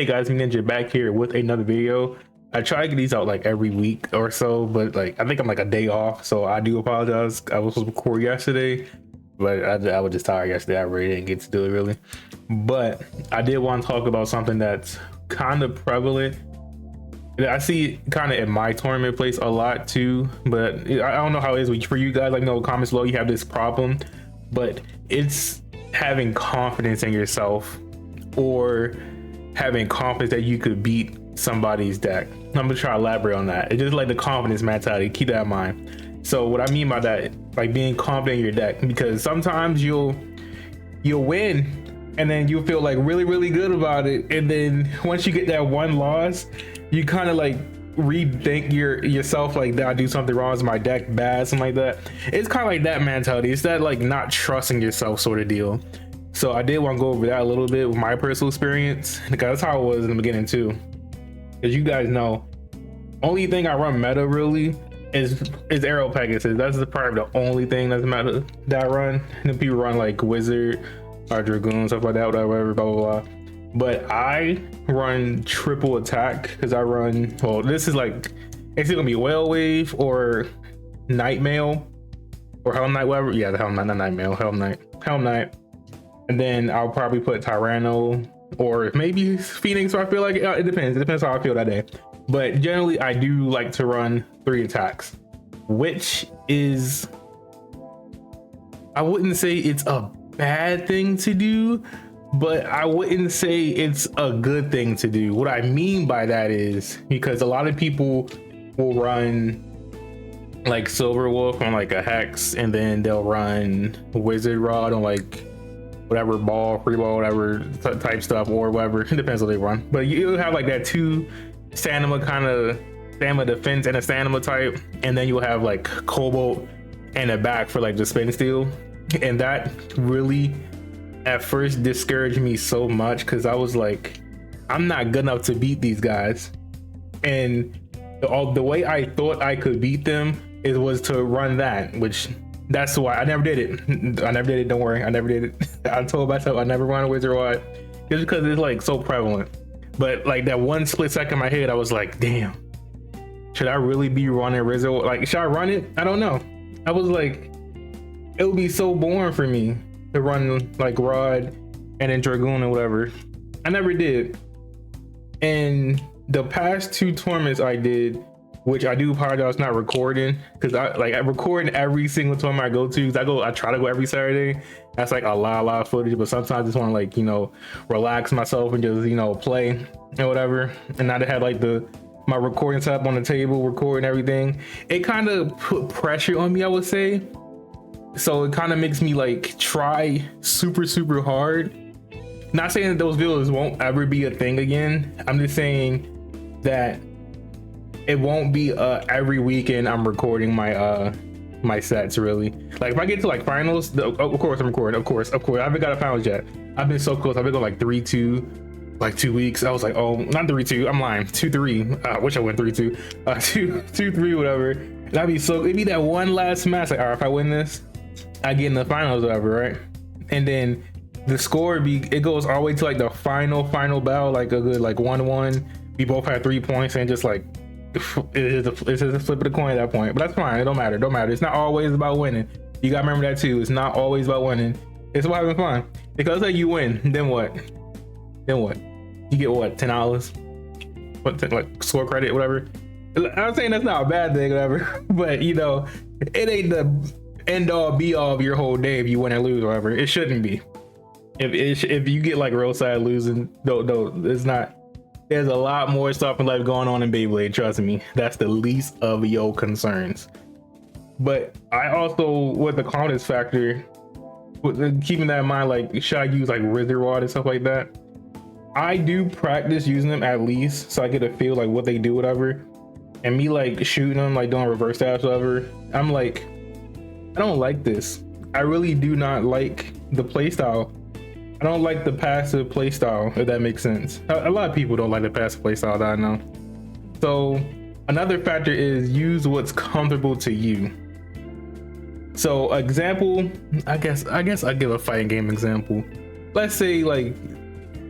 Hey guys, me Ninja back here with another video. I try to get these out like every week or so, but like I think I'm like a day off, so I do apologize. I was supposed to record yesterday, but I was just tired yesterday. I really didn't get to do it really. But I did want to talk about something that's kind of prevalent. I see it kind of in my tournament place a lot too, but I don't know how it is for you guys. Like, comments below, you have this problem, but it's having confidence in yourself or having confidence that you could beat somebody's deck. I'm gonna try to elaborate on that. It's just like the confidence mentality. Keep that in mind. So what I mean by that, like being confident in your deck, because sometimes you'll win and then you'll feel like really good about it, and then once you get that one loss, you kind of like rethink yourself, like, did I do something wrong? Is my deck bad? Something like that. It's kind of like that mentality. It's that like not trusting yourself sort of deal. So I did want to go over that a little bit with my personal experience, because that's how it was in the beginning too. As you guys know, only thing I run meta really is Arrow Pegasus. That's probably the only thing that's meta that I run. And then people run like Wizard or Dragoon, stuff like that, whatever, blah blah blah. But I run triple attack because I run, well, this is like, it's either gonna be Whale Wave or Night Mail or Helm Knight, whatever. Yeah, the Helm Knight, not Night Mail, Helm Knight. And then I'll probably put Tyranno or maybe Phoenix. So I feel like it depends. It depends how I feel that day. But generally, I do like to run 3 attacks, which is, I wouldn't say it's a bad thing to do, but I wouldn't say it's a good thing to do. What I mean by that is because a lot of people will run like Silver Wolf on like a Hex, and then they'll run Wizard Rod on like whatever ball, free ball, whatever type stuff, or whatever. It depends what they run. But you have like that 2 stamina kind of stamina defense and a stamina type, and then you'll have like Cobalt and a back for like the spin steal. And that really at first discouraged me so much, because I was like, I'm not good enough to beat these guys. And the way I thought I could beat them was to run that, which that's why I never did it. I never did it. Don't worry, I never did it. I told myself I never run a Wizard Rod just because it's like so prevalent. But like that one split second in my head, I was like, damn, should I really be running Wizard? Like, should I run it? I don't know. I was like, it would be so boring for me to run like Rod and then Dragoon or whatever. I never did. And the past 2 tournaments I did, which I do apologize not recording, because I record every single tournament I go to, because I try to go every Saturday. That's like a lot of footage, but sometimes I just want to like, relax myself and just, play and whatever. And now to have like my recording setup on the table, recording everything, it kind of put pressure on me, I would say. So it kind of makes me like try super hard. Not saying that those videos won't ever be a thing again. I'm just saying that it won't be every weekend I'm recording my sets really. Like if I get to like finals, of course I'm recording, of course. I haven't got a finals yet. I've been so close. I've been going like 3-2, like 2 weeks. I was like, oh, not 3-2, I'm lying, 2-3. I wish I went 3-2, 2-3, whatever. And it'd be that one last match, like, all right, if I win this, I get in the finals or whatever, right? And then the score it goes all the way to like the final battle, like a good like 1-1. We both had 3 points, and just like it's just a flip of the coin at that point. But that's fine. It don't matter. It's not always about winning. You gotta remember that too. It's not always about winning. It's about having fun. Because like you win, then what? You get what? $10? What, like score credit, whatever. I'm saying that's not a bad thing, whatever. But it ain't the end all be all of your whole day if you win or lose, or whatever. It shouldn't be. If you get like real sad losing, no, it's not. There's a lot more stuff in life going on in Beyblade, trust me. That's the least of your concerns. But I also, with the confidence factor, keeping that in mind, like, should I use like Wizard Rod and stuff like that? I do practice using them at least, so I get a feel like what they do, whatever. And me like shooting them, like doing reverse stabs, whatever, I'm like, I don't like this. I really do not like the playstyle. I don't like the passive playstyle, if that makes sense. A lot of people don't like the passive playstyle that I know. So another factor is use what's comfortable to you. So example, I guess I give a fighting game example. Let's say like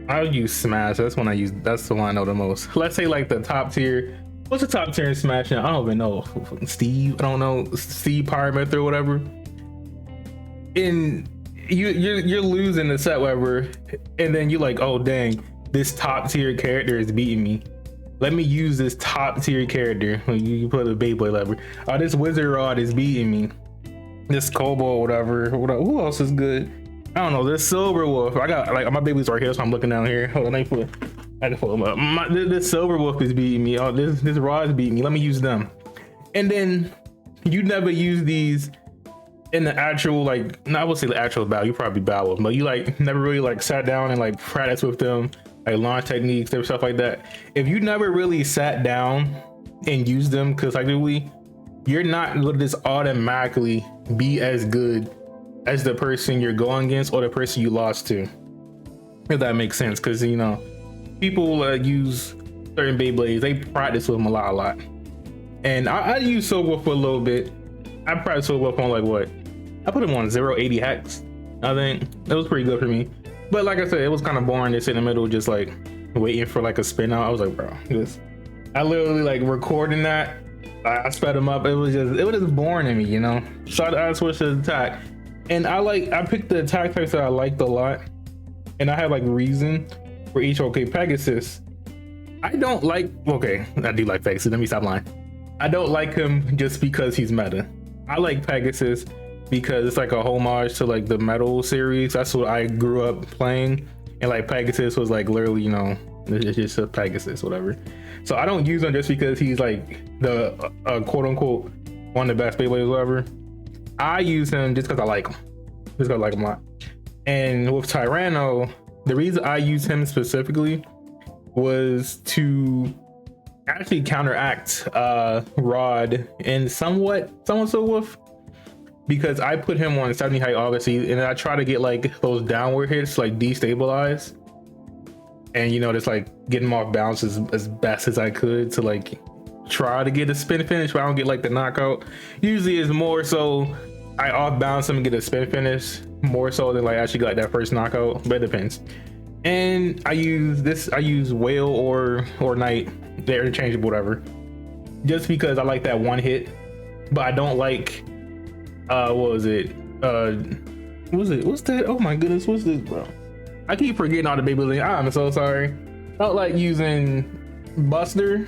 I'll use Smash. That's when I use. That's the one I know the most. Let's say like the top tier. What's the top tier in Smash now? I don't even know. Steve. I don't know. Steve Pyramid or whatever. In you're losing the set whatever, and then you're like, oh dang, this top tier character is beating me. Let me use this top tier character. You put a Beyblade lever. Oh, this Wizard Rod is beating me. This Kobo, whatever. Who else is good? I don't know. This Silver Wolf. I got like my baby's right here, so I'm looking down here. Hold on, I had to pull him up. This Silver Wolf is beating me. Oh, this Rod is beating me. Let me use them. And then you never use these in the actual, like, no, I would say the actual battle. You probably battle with them, but you like never really like sat down and like practice with them, like launch techniques and stuff like that. If you never really sat down and used them consecutively, you're not going to just automatically be as good as the person you're going against or the person you lost to, if that makes sense. Because you know, people use certain Beyblades, they practice with them a lot. And I use Silver for a little bit. I practiced Silver on like what? I put him on 080 hex. I think it was pretty good for me. But like I said, it was kind of boring to sit in the middle, just like waiting for like a spin out. I was like, bro, I literally like recording that. I sped him up. It was just boring to me, you know. So I switched to attack, and I picked the attack types that I liked a lot, and I had like reason for each. Okay, Pegasus. I don't like. Okay, I do like Pegasus. Let me stop lying. I don't like him just because he's meta. I like Pegasus because it's like a homage to like the Metal series. That's what I grew up playing, and like Pegasus was like literally, you know, it's just a Pegasus, whatever. So I don't use him just because he's like the quote unquote one of the best Beyblades whatever. I use him just because I like him. Just because I like him a lot. And with Tyranno, the reason I use him specifically was to actually counteract Rod and somewhat so Wolf, because I put him on 70 height obviously, and I try to get like those downward hits like destabilize, and you know, just like get him off balance as best as I could to like try to get a spin finish, but I don't get like the knockout. Usually it's more so I off balance him and get a spin finish more so than like actually got that first knockout, but it depends. And I use Whale or Knight, they're interchangeable, whatever, just because I like that one hit. But I don't like what's that? Oh my goodness, what's this, bro? I keep forgetting all the Beyblade. I'm so sorry. I don't like using Buster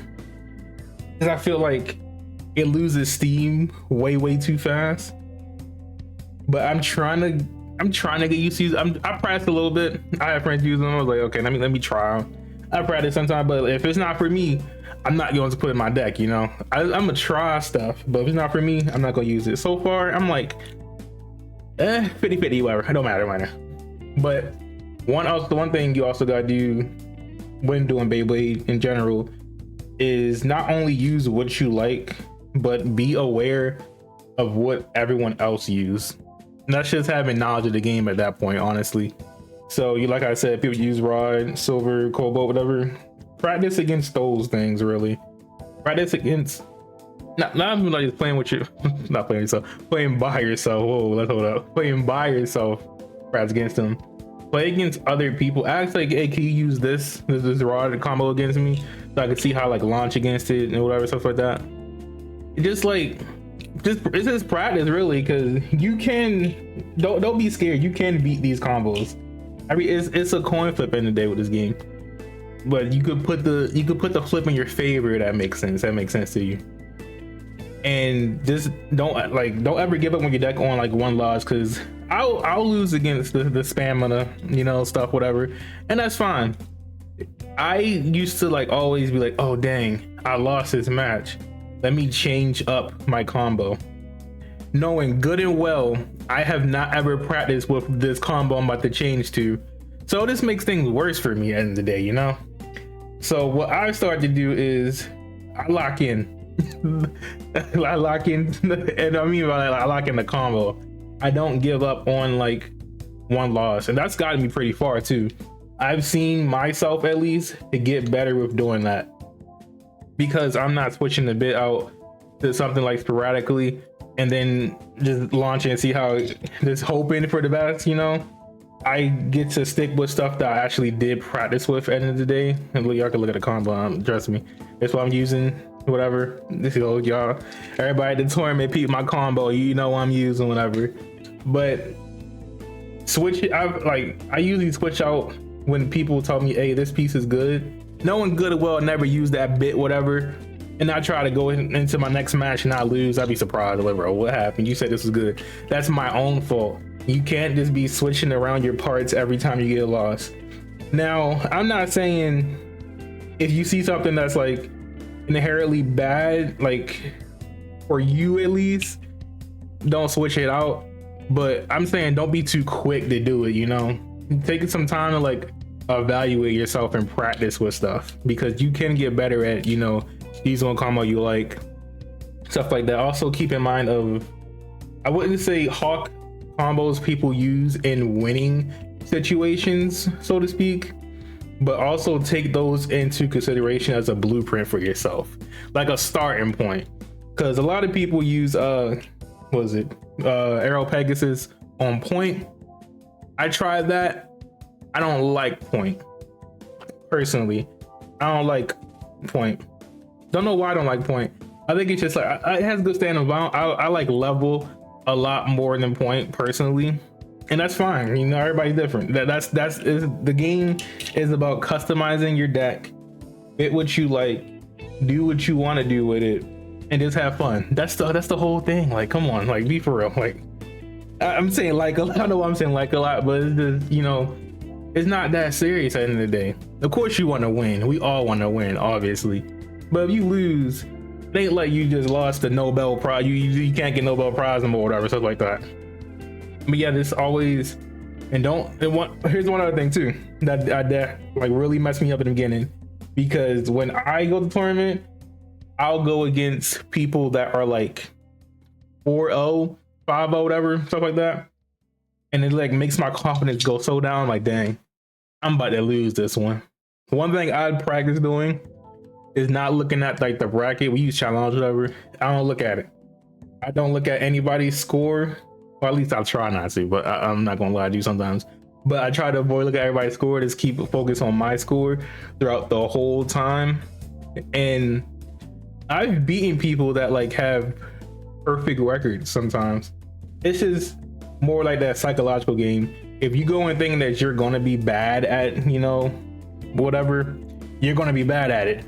because I feel like it loses steam way too fast. But I'm trying to get used to use. I practiced a little bit. I have friends use them. I was like, okay, let me try them. I practice sometimes, but if it's not for me, I'm not going to put it in my deck, you know. I'm gonna try stuff, but if it's not for me, I'm not gonna use it. So far, I'm like 50-50, whatever. It don't matter right now. But the one thing you also gotta do when doing Beyblade in general is not only use what you like, but be aware of what everyone else use. And that's just having knowledge of the game at that point, honestly. So like I said, people use Rod, Silver, Cobalt, whatever. Practice against those things, really. Practice against not even like just playing with you, not playing yourself, playing by yourself. Whoa, let's hold up. Playing by yourself, practice against them. Play against other people. Ask like, hey, can you use this Rod combo against me, so I can see how like launch against it and whatever, stuff like that. It's just practice, really, because you can. Don't be scared. You can beat these combos. I mean, it's a coin flip in the day with this game, but you could put the flip in your favor. That makes sense. That makes sense to you. And just don't ever give up on your deck on like one loss, because I'll lose against the stamina, you know, stuff, whatever, and that's fine. I used to like always be like, oh dang, I lost this match. Let me change up my combo, knowing good and well I have not ever practiced with this combo I'm about to change to. So this makes things worse for me at the end of the day, you know? So what I start to do is I lock in. I lock in, and I mean by I lock in the combo. I don't give up on like one loss, and that's gotten me pretty far too. I've seen myself at least to get better with doing that, because I'm not switching the bit out to something like sporadically and then just launching and see how, just hoping for the best, you know. I get to stick with stuff that I actually did practice with at the end of the day. And y'all can look at the combo, trust me. That's what I'm using, whatever. This is y'all. Everybody at the tournament, peep my combo, you know what I'm using, whatever. But switch, I usually switch out when people tell me, hey, this piece is good. No one good or well never use that bit, whatever. And I try to go into my next match and I lose. I'd be surprised, whatever. What happened? You said this was good. That's my own fault. You can't just be switching around your parts every time you get lost. Now, I'm not saying if you see something that's like inherently bad, like for you at least, don't switch it out. But I'm saying don't be too quick to do it, you know? Take some time to like evaluate yourself and practice with stuff, because you can get better at, you know, use one combo you like, stuff like that. Also keep in mind of, I wouldn't say hawk combos people use in winning situations, so to speak, but also take those into consideration as a blueprint for yourself, like a starting point. Because a lot of people use Arrow Pegasus on point. I tried that. I don't like point personally. I don't like point. Don't know why I don't like point. I think it's just like it has good standing. I like level a lot more than point personally, and that's fine. You know, everybody's different. The game is about customizing your deck, fit what you like, do what you want to do with it, and just have fun. That's the whole thing. Like, come on, like be for real. Like, I'm saying like a lot. I know I'm saying like a lot, but it's just, you know, it's not that serious at the end of the day. Of course you want to win. We all want to win, obviously. But if you lose, it ain't like you just lost the Nobel Prize. You can't get Nobel Prize no more, whatever, stuff like that. But yeah, this always, and here's one other thing too that like really messed me up in the beginning, because when I go to the tournament, I'll go against people that are like 4-0, 5-0, whatever, stuff like that, and it like makes my confidence go so down. Like, dang, I'm about to lose this one. One thing I'd practice doing is not looking at like the bracket. We use challenge, whatever. I don't look at it. I don't look at anybody's score, or at least I'll try not to, but I'm not gonna lie, I do sometimes. But I try to avoid looking at everybody's score, just keep focused on my score throughout the whole time. And I've beaten people that like have perfect records sometimes. It's just more like that psychological game. If you go and think that you're gonna be bad at, you know, whatever, you're gonna be bad at it.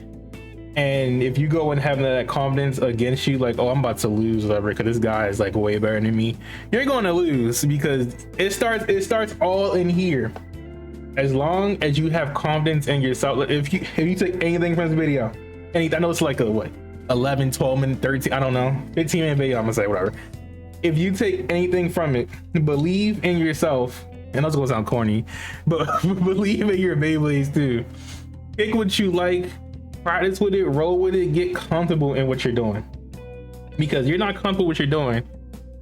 And if you go and have that confidence against you, like, oh, I'm about to lose, whatever, because this guy is like way better than me, you're going to lose, because it starts all in here. As long as you have confidence in yourself, if you take anything from this video, I know it's like a what, 11, 12 minute, 13, I don't know, 15 minute video, I'm gonna say whatever. If you take anything from it, believe in yourself, and that's gonna sound corny, but believe in your Beyblades too. Pick what you like. Practice with it, roll with it, get comfortable in what you're doing. Because you're not comfortable with what you're doing,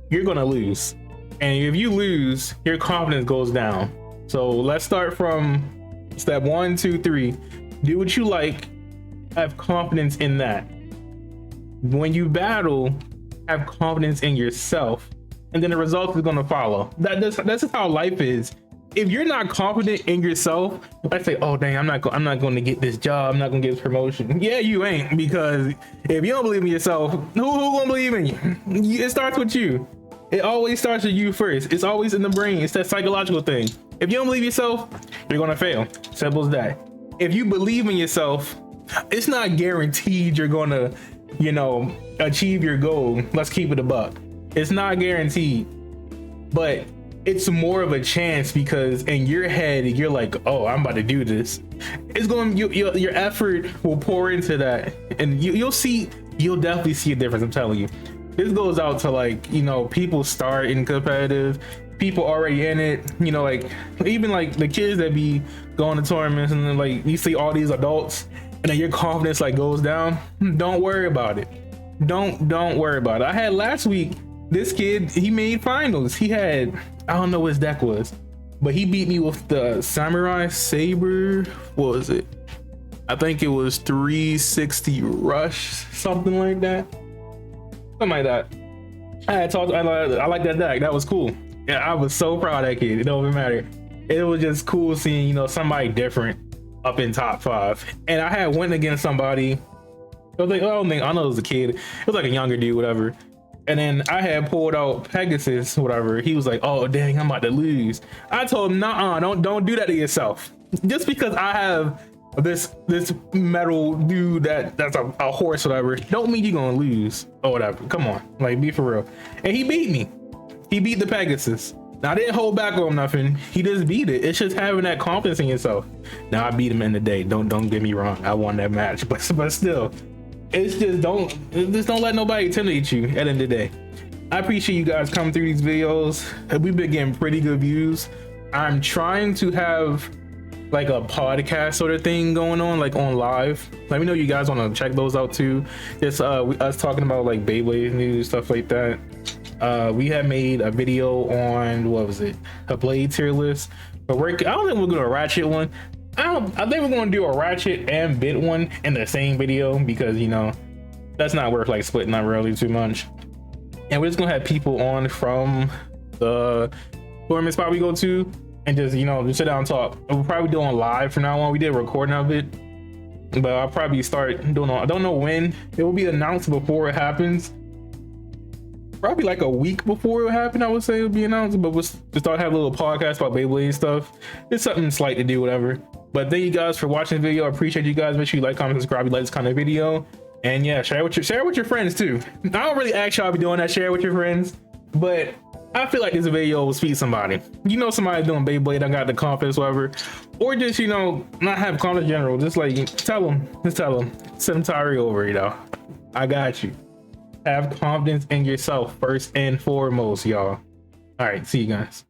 you're gonna lose. And if you lose, your confidence goes down. So let's start from step 1, 2, 3. Do what you like, have confidence in that. When you battle, have confidence in yourself, and then the result is gonna follow. That's just how life is. If you're not confident in yourself, I say, oh dang, I'm not going to get this job, I'm not going to get this promotion. Yeah, you ain't, because if you don't believe in yourself, who gonna believe in you? It starts with you. It always starts with you first. It's always in the brain. It's that psychological thing. If you don't believe in yourself, you're gonna fail. Simple as that. If you believe in yourself, it's not guaranteed you're gonna, you know, achieve your goal. Let's keep it a buck. It's not guaranteed, but it's more of a chance, because in your head you're like, oh, I'm about to do this. It's going, your effort will pour into that, and you'll definitely see a difference. I'm telling you, this goes out to, like, you know, people start in competitive, people already in it, you know, like even like the kids that be going to tournaments, and then like you see all these adults, and then your confidence like goes down. Don't worry about it. Don't worry about it. I had last week, this kid, he made finals. He had, I don't know what his deck was, but he beat me with the Samurai Saber. What was it? I think it was 360 Rush, something like that. Something like that. I like that deck. That was cool. Yeah, I was so proud of that kid. It don't even matter. it was just cool seeing, you know, somebody different up in top 5. And I had went against somebody. I was like, I don't think, I know it was a kid. It was like a younger dude, whatever. And then I had pulled out Pegasus, whatever. He was like, oh dang, I'm about to lose. I told him, nah, don't do that to yourself. Just because I have this metal dude that's a horse, whatever, don't mean you're gonna lose or whatever. Come on, like, be for real. And he beat me. He beat the Pegasus. Now, I didn't hold back on nothing. He just beat it. It's just having that confidence in yourself. Now I beat him in the day. Don't get me wrong. I won that match, but still, it's just don't let nobody intimidate you at the end of the day. I appreciate you guys coming through these videos. We've been getting pretty good views. I'm trying to have like a podcast sort of thing going on, like on live. Let me know you guys want to check those out too. Just us talking about like Beyblade news, stuff like that. We had made a video on, what was it, a Blade tier list, but I don't think we're gonna ratchet one. I think we're gonna do a ratchet and bit one in the same video, because, you know, that's not worth like splitting up really too much. And we're just gonna have people on from the tournament spot we go to and just, you know, just sit down and talk. We'll probably do on live from now on. We did a recording of it, but I'll probably start doing I don't know when. It will be announced before it happens. Probably like a week before it will happen, I would say it would be announced. But we'll start having a little podcast about Beyblade stuff. It's something slight to do, whatever. But thank you guys for watching the video. I appreciate you guys. Make sure you like, comment, subscribe, you like this kind of video. And yeah, share with your friends too. I don't really ask y'all to be doing that, share with your friends, but I feel like this video will speak somebody. You know, somebody doing Beyblade, I got the confidence, whatever. Or just, you know, not have confidence in general. Just like, tell them. Send them Tari over, you know. I got you. Have confidence in yourself first and foremost, y'all. All right, see you guys.